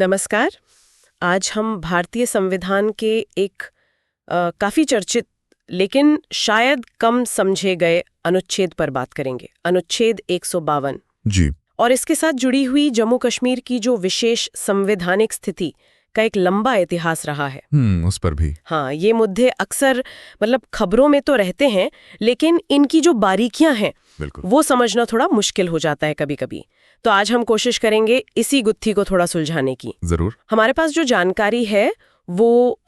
नमस्कार। आज हम भारतीय संविधान के एक काफी चर्चित लेकिन शायद कम समझे गए अनुच्छेद पर बात करेंगे, अनुच्छेद 152। जी। और इसके साथ जुड़ी हुई जम्मू कश्मीर की जो विशेष संवैधानिक स्थिति का एक लंबा इतिहास रहा है। उस पर भी। हाँ, ये मुद्दे अक्सर खबरों में तो रहते हैं, लेकिन इनकी जो बारीकियां हैं वो समझना थोड़ा मुश्किल हो जाता है कभी-कभी। तो आज हम कोशिश करेंगे इसी गुत्थी को थोड़ा सुलझाने की। जरूर। हमारे पास जो जानकारी है वो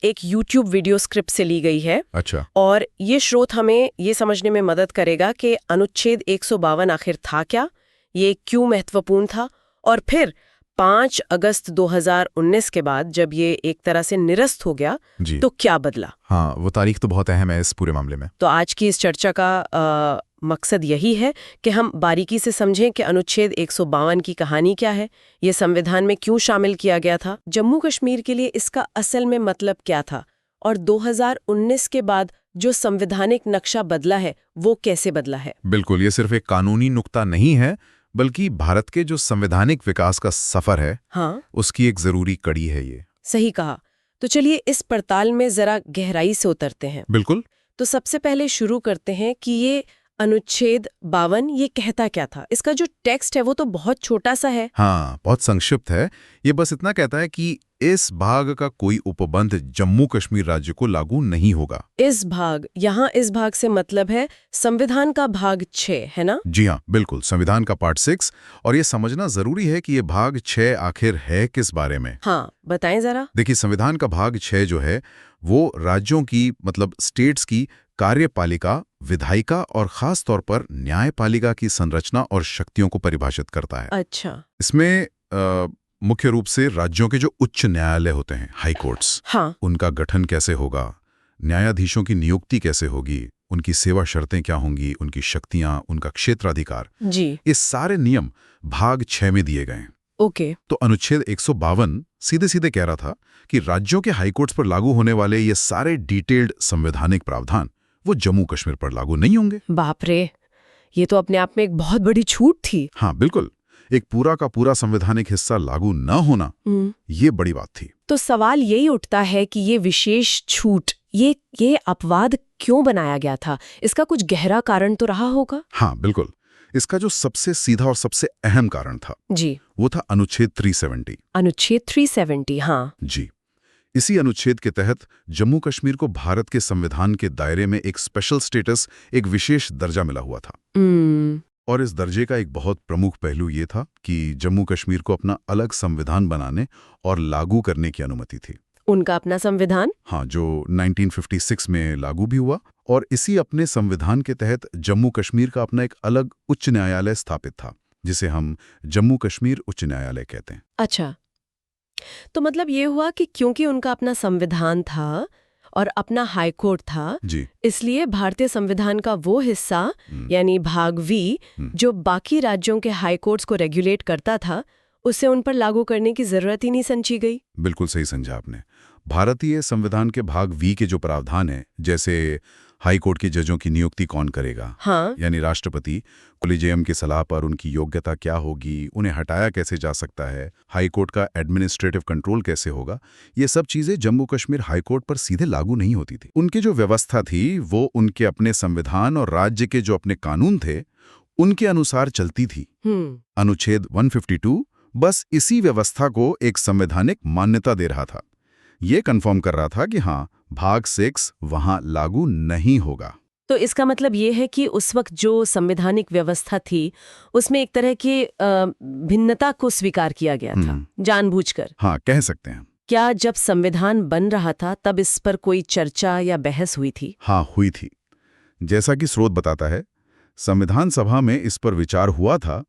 एक YouTube वीडियो स्क्रिप्ट से ली गई है। अच्छा। और ये स्रोत हमें ये समझने में मदद करेगा कि अनुच्छेद 152 आखिर था क्या, ये क्यों महत्वपूर्ण था, और फिर 5 अगस्त 2019 के बाद जब ये एक तरह से निरस्त हो गया तो क्या बदला। हाँ, वो तारीख तो बहुत अहम है इस पूरे मामले में। तो आज की इस चर्चा का मकसद यही है कि हम बारीकी से समझें कि अनुच्छेद 152 की कहानी क्या है, ये संविधान में क्यों शामिल किया गया था, जम्मू कश्मीर के लिए इसका असल में मतलब क्या था, और 2019 के बाद जो संवैधानिक नक्शा बदला है वो कैसे बदला है। बिल्कुल, ये सिर्फ एक कानूनी नुक्ता नहीं है, बल्कि भारत के जो संवैधानिक विकास का सफर है, हाँ, उसकी एक जरूरी कड़ी है ये। सही कहा। तो चलिए इस पड़ताल में जरा गहराई से उतरते हैं। बिल्कुल। तो सबसे पहले शुरू करते हैं कि ये अनुच्छेद 52 ये कहता क्या था। इसका जो टेक्स्ट है वो तो बहुत छोटा सा है। हाँ, बहुत संक्षिप्त है। ये बस इतना कहता है कि इस भाग का कोई उपबंध जम्मू कश्मीर राज्य को लागू नहीं होगा। इस भाग से मतलब है संविधान का भाग 6, है ना? जी हाँ, बिल्कुल, संविधान का पार्ट 6। और ये समझना जरूरी है कि ये भाग 6 आखिर है किस बारे में। हाँ, बताएं जरा। देखिए, संविधान का भाग 6 जो है वो राज्यों की स्टेट्स की कार्यपालिका, विधायिका और खास तौर पर न्यायपालिका की संरचना और शक्तियों को परिभाषित करता है। अच्छा। इसमें मुख्य रूप से राज्यों के जो उच्च न्यायालय होते हैं, हाई कोर्ट्स, हाँ, उनका गठन कैसे होगा, न्यायाधीशों की नियुक्ति कैसे होगी, उनकी सेवा शर्तें क्या होंगी, उनकी शक्तियां, उनका क्षेत्राधिकार, जी, ये सारे नियम भाग 6 में दिए गए। ओके। तो अनुच्छेद 152 सीधे सीधे कह रहा था कि राज्यों के हाईकोर्ट्स पर लागू होने वाले ये सारे डिटेल्ड संवैधानिक प्रावधान वो जम्मू कश्मीर पर लागू नहीं होंगे। बाप रे, ये तो अपने आप में एक बहुत बड़ी छूट थी। हाँ, बिल्कुल, एक पूरा का पूरा संवैधानिक हिस्सा लागू न होना, ये बड़ी बात थी। तो सवाल यही उठता है कि ये विशेष छूट, ये अपवाद क्यों बनाया गया था? इसका कुछ गहरा कारण तो रहा होगा। हाँ, बिल्कुल। इसका जो सबसे सीधा और सबसे अहम कारण था जी, वो था अनुच्छेद 370। अनुच्छेद 370, हाँ जी। इसी अनुच्छेद के तहत जम्मू कश्मीर को भारत के संविधान के दायरे में एक स्पेशल स्टेटस, एक विशेष दर्जा मिला हुआ था। और इस दर्जे का एक बहुत प्रमुख पहलू ये था कि जम्मू कश्मीर को अपना अलग संविधान बनाने और लागू करने की अनुमति थी। उनका अपना संविधान? हाँ, जो 1956 में लागू भी हुआ। और इसी अपने संविधान के तहत जम्मू कश्मीर का अपना एक अलग उच्च न्यायालय स्थापित था, जिसे हम जम्मू कश्मीर उच्च न्यायालय कहते हैं। अच्छा, तो मतलब ये हुआ कि क्योंकि उनका अपना संविधान था और अपना हाई कोर्ट था, जी। इसलिए भारतीय संविधान का वो हिस्सा यानी भाग वी जो बाकी राज्यों के हाई कोर्ट्स को रेगुलेट करता था, उसे उन पर लागू करने की जरूरत ही नहीं समझी गई। बिल्कुल सही समझा आपने। भारतीय संविधान के भाग वी के जो प्रावधान है, जैसे हाई कोर्ट के जजों की नियुक्ति कौन करेगा, हाँ, यानी राष्ट्रपति, कोलिजियम की सलाह पर उनकी योग्यता क्या होगी, उन्हें हटाया कैसे जा सकता है, हाई कोर्ट का एडमिनिस्ट्रेटिव कंट्रोल कैसे होगा, ये सब चीजें जम्मू कश्मीर हाई कोर्ट पर सीधे लागू नहीं होती थी। उनकी जो व्यवस्था थी वो उनके अपने संविधान और राज्य के जो अपने कानून थे उनके अनुसार चलती थी। अनुच्छेद 152 बस इसी व्यवस्था को एक संवैधानिक मान्यता दे रहा था। ये कंफर्म कर रहा था कि हाँ, भाग 6 वहां लागू नहीं होगा। तो इसका मतलब ये है कि उस वक्त जो संवैधानिक व्यवस्था थी उसमें एक तरह की भिन्नता को स्वीकार किया गया था, जानबूझकर। हाँ, कह सकते हैं। क्या जब संविधान बन रहा था तब इस पर कोई चर्चा या बहस हुई थी? हाँ, हुई थी। जैसा कि स्रोत बताता है, संविधान सभा में इस पर विचार हुआ था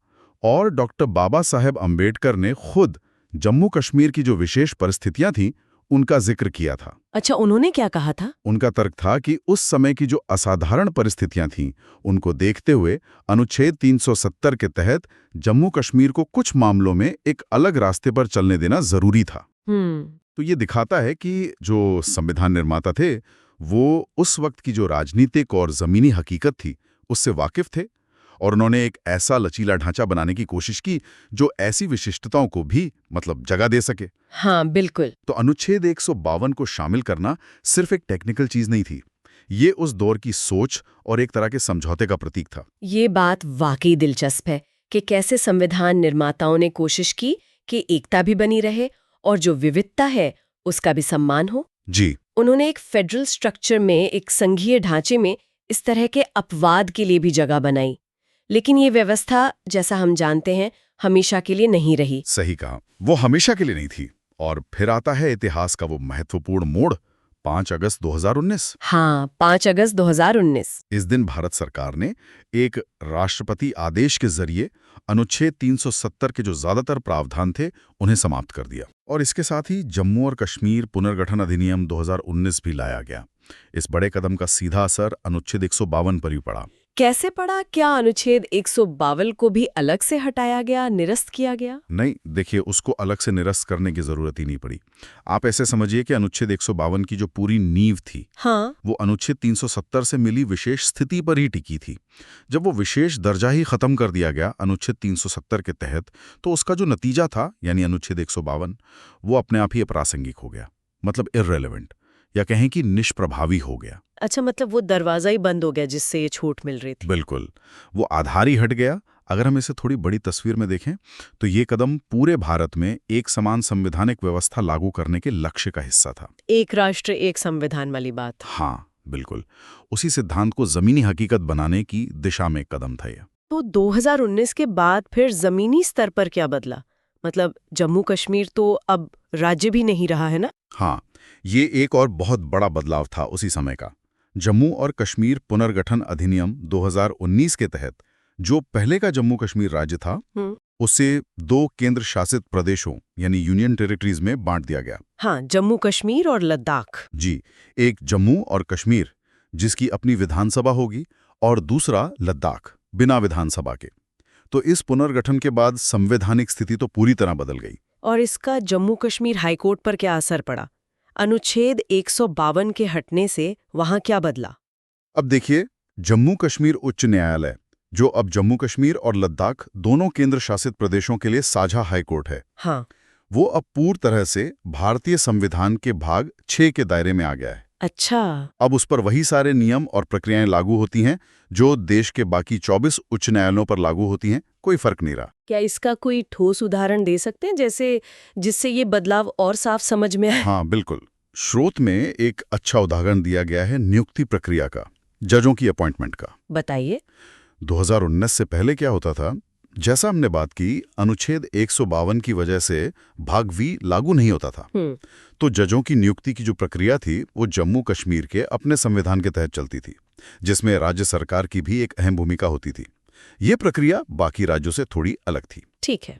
और डॉक्टर बाबा साहेब अम्बेडकर ने खुद जम्मू कश्मीर की जो विशेष परिस्थितियां थीं उनका जिक्र किया था। अच्छा, उन्होंने क्या कहा था? उनका तर्क था कि उस समय की जो असाधारण परिस्थितियां थीं उनको देखते हुए अनुच्छेद 370 के तहत जम्मू कश्मीर को कुछ मामलों में एक अलग रास्ते पर चलने देना जरूरी था। तो ये दिखाता है कि जो संविधान निर्माता थे वो उस वक्त की जो राजनीतिक और जमीनी हकीकत थी उससे वाकिफ थे और उन्होंने एक ऐसा लचीला ढांचा बनाने की कोशिश की जो ऐसी विशिष्टताओं को भी जगह दे सके। हाँ, बिल्कुल। तो अनुच्छेद 152 को शामिल करना सिर्फ एक टेक्निकल चीज नहीं थी, ये उस दौर की सोच और एक तरह के समझौते का प्रतीक था। ये बात वाकई दिलचस्प है कि कैसे संविधान निर्माताओं ने कोशिश की कि एकता भी बनी रहे और जो विविधता है उसका भी सम्मान हो। जी। उन्होंने एक फेडरल स्ट्रक्चर में, एक संघीय ढांचे में इस तरह के अपवाद के लिए भी जगह बनाई। लेकिन ये व्यवस्था, जैसा हम जानते हैं, हमेशा के लिए नहीं रही। सही कहा, वो हमेशा के लिए नहीं थी। और फिर आता है इतिहास का वो महत्वपूर्ण मोड़, 5 अगस्त 2019। हाँ, 5 अगस्त 2019। इस दिन भारत सरकार ने एक राष्ट्रपति आदेश के जरिए अनुच्छेद 370 के जो ज्यादातर प्रावधान थे उन्हें समाप्त कर दिया, और इसके साथ ही जम्मू और कश्मीर पुनर्गठन अधिनियम 2019 भी लाया गया। इस बड़े कदम का सीधा असर अनुच्छेद 152 पर भी पड़ा। कैसे पड़ा? क्या अनुच्छेद 152 को भी अलग से हटाया गया, निरस्त किया गया? नहीं, देखिए, उसको अलग से निरस्त करने की जरूरत ही नहीं पड़ी। आप ऐसे समझिए कि अनुच्छेद 152 की जो पूरी नींव थी, हाँ, वो अनुच्छेद 370 से मिली विशेष स्थिति पर ही टिकी थी। जब वो विशेष दर्जा ही खत्म कर दिया गया अनुच्छेद 370 के तहत, तो उसका जो नतीजा था, यानी अनुच्छेद 152, वो अपने आप ही अप्रासंगिक हो गया, मतलब इररेलेवेंट, या कहें कि निष्प्रभावी हो गया। अच्छा, मतलब वो दरवाजा ही बंद हो गया जिससे ये छूट मिल रही थी। बिल्कुल, वो आधार ही हट गया। अगर हम इसे थोड़ी बड़ी तस्वीर में देखें तो ये कदम पूरे भारत में एक समान संवैधानिक व्यवस्था लागू करने के लक्ष्य का हिस्सा था। एक राष्ट्र एक संविधान वाली बात। हाँ, बिल्कुल, उसी सिद्धांत को जमीनी हकीकत बनाने की दिशा में एक कदम था ये। तो 2019 के बाद फिर जमीनी स्तर पर क्या बदला? मतलब जम्मू कश्मीर तो अब राज्य भी नहीं रहा है ना? हाँ, ये एक और बहुत बड़ा बदलाव था उसी समय का। जम्मू और कश्मीर पुनर्गठन अधिनियम 2019 के तहत जो पहले का जम्मू कश्मीर राज्य था, उसे 2 केंद्र शासित प्रदेशों यानी यूनियन टेरिटरीज में बांट दिया गया। हाँ, जम्मू कश्मीर और लद्दाख। जी, एक जम्मू और कश्मीर जिसकी अपनी विधानसभा होगी, और दूसरा लद्दाख बिना विधानसभा के। तो इस पुनर्गठन के बाद संवैधानिक स्थिति तो पूरी तरह बदल गई। और इसका जम्मू कश्मीर हाईकोर्ट पर क्या असर पड़ा? अनुच्छेद 152 के हटने से वहां क्या बदला? अब देखिए, जम्मू कश्मीर उच्च न्यायालय, जो अब जम्मू कश्मीर और लद्दाख दोनों केंद्र शासित प्रदेशों के लिए साझा हाईकोर्ट है, हाँ, वो अब पूरी तरह से भारतीय संविधान के भाग 6 के दायरे में आ गया है। अच्छा। अब उस पर वही सारे नियम और प्रक्रियाएं लागू होती हैं जो देश के बाकी 24 उच्च न्यायालयों पर लागू होती हैं, कोई फर्क नहीं रहा। क्या इसका कोई ठोस उदाहरण दे सकते हैं, जैसे जिससे ये बदलाव और साफ समझ में आए? हाँ, बिल्कुल। स्रोत में एक अच्छा उदाहरण दिया गया है नियुक्ति प्रक्रिया का, जजों की अपॉइंटमेंट का। बताइए। 2019 से पहले क्या होता था, जैसा हमने बात की, अनुच्छेद 152 की वजह से भाग वी लागू नहीं होता था। तो जजों की नियुक्ति की जो प्रक्रिया थी वो जम्मू कश्मीर के अपने संविधान के तहत चलती थी, जिसमें राज्य सरकार की भी एक अहम भूमिका होती थी। ये प्रक्रिया बाकी राज्यों से थोड़ी अलग थी। ठीक है।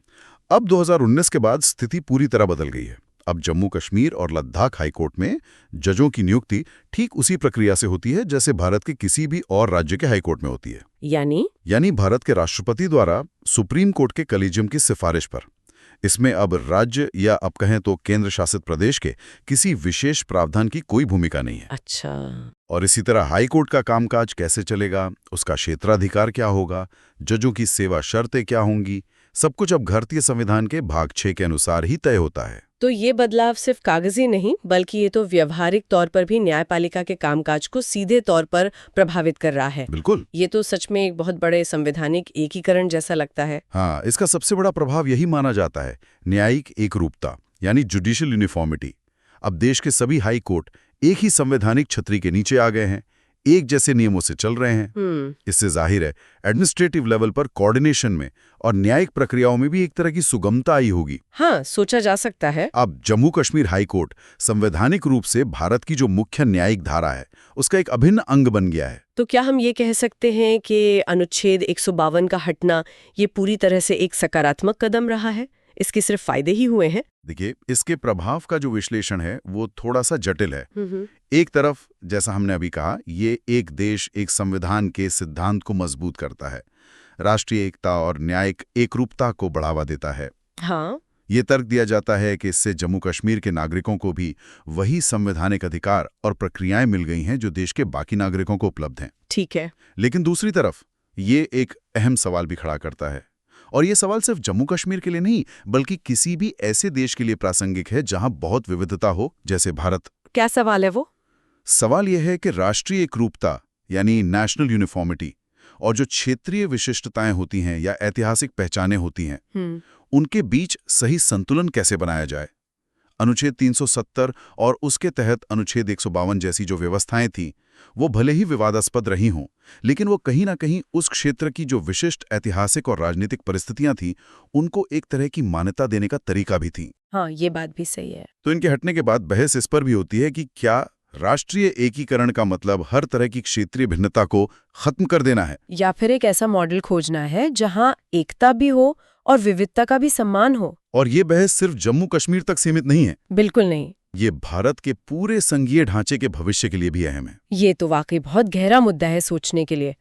अब 2019 के बाद स्थिति पूरी तरह बदल गई है। अब जम्मू कश्मीर और लद्दाख हाईकोर्ट में जजों की नियुक्ति ठीक उसी प्रक्रिया से होती है जैसे भारत के किसी भी और राज्य के हाईकोर्ट में होती है। यानी भारत के राष्ट्रपति द्वारा सुप्रीम कोर्ट के कलीजियम की सिफारिश पर। इसमें अब राज्य या अब कहें तो केंद्र शासित प्रदेश के किसी विशेष प्रावधान की कोई भूमिका नहीं है। अच्छा। और इसी तरह हाईकोर्ट का कामकाज कैसे चलेगा, उसका क्षेत्राधिकार क्या होगा, जजों की सेवा शर्तें क्या होंगी, सब कुछ अब भारतीय संविधान के भाग 6 के अनुसार ही तय होता है। तो ये बदलाव सिर्फ कागजी नहीं, बल्कि ये तो व्यवहारिक तौर पर भी न्यायपालिका के कामकाज को सीधे तौर पर प्रभावित कर रहा है। बिल्कुल। ये तो सच में एक बहुत बड़े संवैधानिक एकीकरण जैसा लगता है। हाँ, इसका सबसे बड़ा प्रभाव यही माना जाता है, न्यायिक एकरूपता यानी जुडिशियल यूनिफॉर्मिटी। अब देश के सभी हाई कोर्ट एक ही संवैधानिक छतरी के नीचे आ गए हैं, एक जैसे नियमों से चल रहे हैं। इससे जाहिर है एडमिनिस्ट्रेटिव लेवल पर कोऑर्डिनेशन में और न्यायिक प्रक्रियाओं में भी एक तरह की सुगमता आई होगी। हाँ, सोचा जा सकता है। अब जम्मू कश्मीर हाई कोर्ट संवैधानिक रूप से भारत की जो मुख्य न्यायिक धारा है उसका एक अभिन्न अंग बन गया है। तो क्या हम ये कह सकते हैं कि अनुच्छेद 152 का हटना ये पूरी तरह से एक सकारात्मक कदम रहा है? इसके सिर्फ फायदे ही हुए हैं? देखिए, इसके प्रभाव का जो विश्लेषण है वो थोड़ा सा जटिल है। एक तरफ, जैसा हमने अभी कहा, ये एक देश एक संविधान के सिद्धांत को मजबूत करता है, राष्ट्रीय एकता और न्यायिक एकरूपता को बढ़ावा देता है। हाँ, ये तर्क दिया जाता है कि इससे जम्मू कश्मीर के नागरिकों को भी वही संवैधानिक अधिकार और प्रक्रियाएं मिल गई हैं जो देश के बाकी नागरिकों को उपलब्ध हैं। ठीक है। लेकिन दूसरी तरफ ये एक अहम सवाल भी खड़ा करता है। और ये सवाल सिर्फ जम्मू कश्मीर के लिए नहीं, बल्कि किसी भी ऐसे देश के लिए प्रासंगिक है जहां बहुत विविधता हो, जैसे भारत। क्या सवाल है वो? सवाल यह है कि राष्ट्रीय एकरूपता यानी नेशनल यूनिफॉर्मिटी और जो क्षेत्रीय विशिष्टताएं होती हैं या ऐतिहासिक पहचानें होती हैं, उनके बीच सही संतुलन कैसे बनाया जाए। अनुच्छेद 370 और उसके तहत अनुच्छेद 152 जैसी जो व्यवस्थाएं थीं, वो भले ही विवादास्पद रही हों, लेकिन वो कहीं ना कहीं उस क्षेत्र की जो विशिष्ट ऐतिहासिक और राजनीतिक परिस्थितियां थीं, उनको एक तरह की मान्यता देने का तरीका भी थी। हाँ, ये बात भी सही है। तो इनके हटने के बाद बहस इस पर भी होती है कि क्या राष्ट्रीय एकीकरण का मतलब हर तरह की क्षेत्रीय भिन्नता को खत्म कर देना है, या फिर एक ऐसा मॉडल खोजना है जहां एकता भी हो और विविधता का भी सम्मान हो। और ये बहस सिर्फ जम्मू कश्मीर तक सीमित नहीं है। बिल्कुल नहीं। ये भारत के पूरे संघीय ढांचे के भविष्य के लिए भी अहम है। ये तो वाकई बहुत गहरा मुद्दा है सोचने के लिए।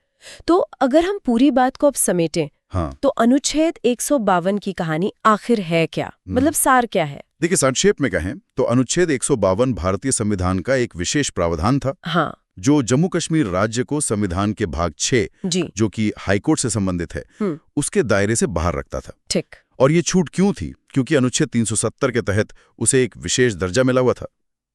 तो अगर हम पूरी बात को अब समेटें, हाँ, तो अनुच्छेद 152 की कहानी आखिर है क्या? मतलब सार क्या है? देखिए, संक्षेप में कहें तो अनुच्छेद 152 भारतीय संविधान का एक विशेष प्रावधान था, हाँ जो जम्मू कश्मीर राज्य को संविधान के भाग 6, जी, जो कि हाईकोर्ट से संबंधित है, उसके दायरे से बाहर रखता था। ठीक। और ये छूट क्यों थी? क्योंकि अनुच्छेद 370 के तहत उसे एक विशेष दर्जा मिला हुआ था।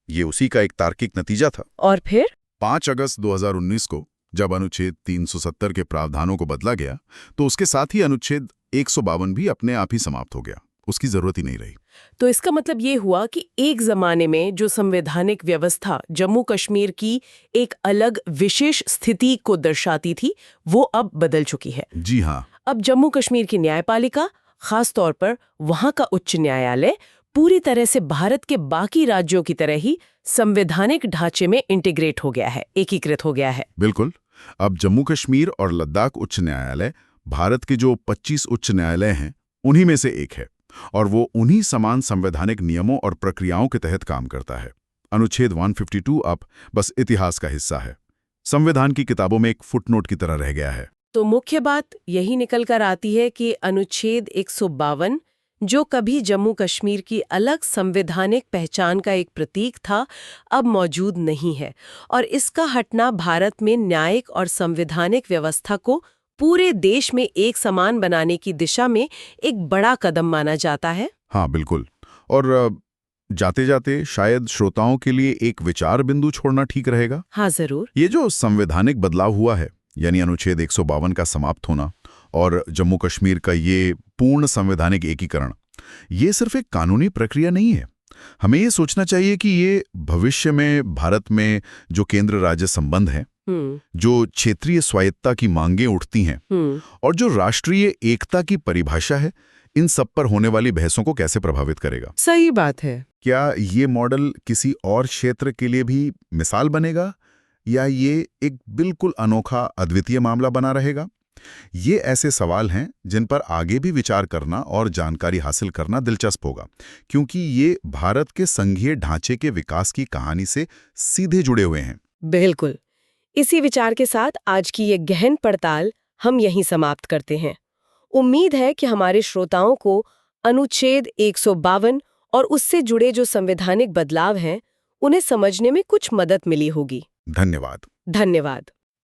ये उसी का एक तार्किक नतीजा था। और फिर 5 अगस्त 2019 को जब अनुच्छेद 370 के प्रावधानों को बदला गया, तो उसके साथ ही अनुच्छेद 152 भी अपने आप ही समाप्त हो गया। उसकी जरूरत ही नहीं रही। तो इसका मतलब ये हुआ कि एक जमाने में जो संवैधानिक व्यवस्था जम्मू कश्मीर की एक अलग विशेष स्थिति को दर्शाती थी, वो अब बदल चुकी है। जी हाँ। अब जम्मू कश्मीर की न्यायपालिका, खास तौर पर वहां का उच्च न्यायालय, पूरी तरह से भारत के बाकी राज्यों की तरह ही संवैधानिक ढांचे में इंटीग्रेट हो गया है, एकीकृत हो गया है। बिल्कुल। अब जम्मू कश्मीर और लद्दाख उच्च न्यायालय भारत के जो 25 उच्च न्यायालय हैं, उन्हीं में से एक है, और वो उन्हीं समान संवैधानिक नियमों और प्रक्रियाओं के तहत काम करता है। अनुच्छेद 152 अब बस इतिहास का हिस्सा है, संविधान की किताबों में एक फुटनोट की तरह रह गया है। तो मुख्य बात यही निकल कर आती है कि अनुच्छेद 152, जो कभी जम्मू कश्मीर की अलग संवैधानिक पहचान का एक प्रतीक था, अब मौजूद नहीं है, और इसका हटना भारत में न्यायिक और संवैधानिक व्यवस्था को पूरे देश में एक समान बनाने की दिशा में एक बड़ा कदम माना जाता है। हाँ, बिल्कुल। और जाते जाते शायद श्रोताओं के लिए एक विचार बिंदु छोड़ना ठीक रहेगा। हाँ, जरूर। ये जो संवैधानिक बदलाव हुआ है, यानी अनुच्छेद 152 का समाप्त होना और जम्मू कश्मीर का ये पूर्ण संवैधानिक एकीकरण, ये सिर्फ एक कानूनी प्रक्रिया नहीं है। हमें ये सोचना चाहिए कि ये भविष्य में भारत में जो केंद्र राज्य संबंध है, जो क्षेत्रीय स्वायत्ता की मांगें उठती हैं, और जो राष्ट्रीय एकता की परिभाषा है, इन सब पर होने वाली बहसों को कैसे प्रभावित करेगा। सही बात है। क्या ये मॉडल किसी और क्षेत्र के लिए भी मिसाल बनेगा, या ये एक बिल्कुल अनोखा अद्वितीय मामला बना रहेगा? ये ऐसे सवाल हैं जिन पर आगे भी विचार करना और जानकारी हासिल करना दिलचस्प होगा, क्योंकि ये भारत के संघीय ढांचे के विकास की कहानी से सीधे जुड़े हुए हैं। बिल्कुल। इसी विचार के साथ आज की ये गहन पड़ताल हम यहीं समाप्त करते हैं। उम्मीद है कि हमारे श्रोताओं को अनुच्छेद 152 और उससे जुड़े जो संवैधानिक बदलाव हैं, उन्हें समझने में कुछ मदद मिली होगी। धन्यवाद। धन्यवाद।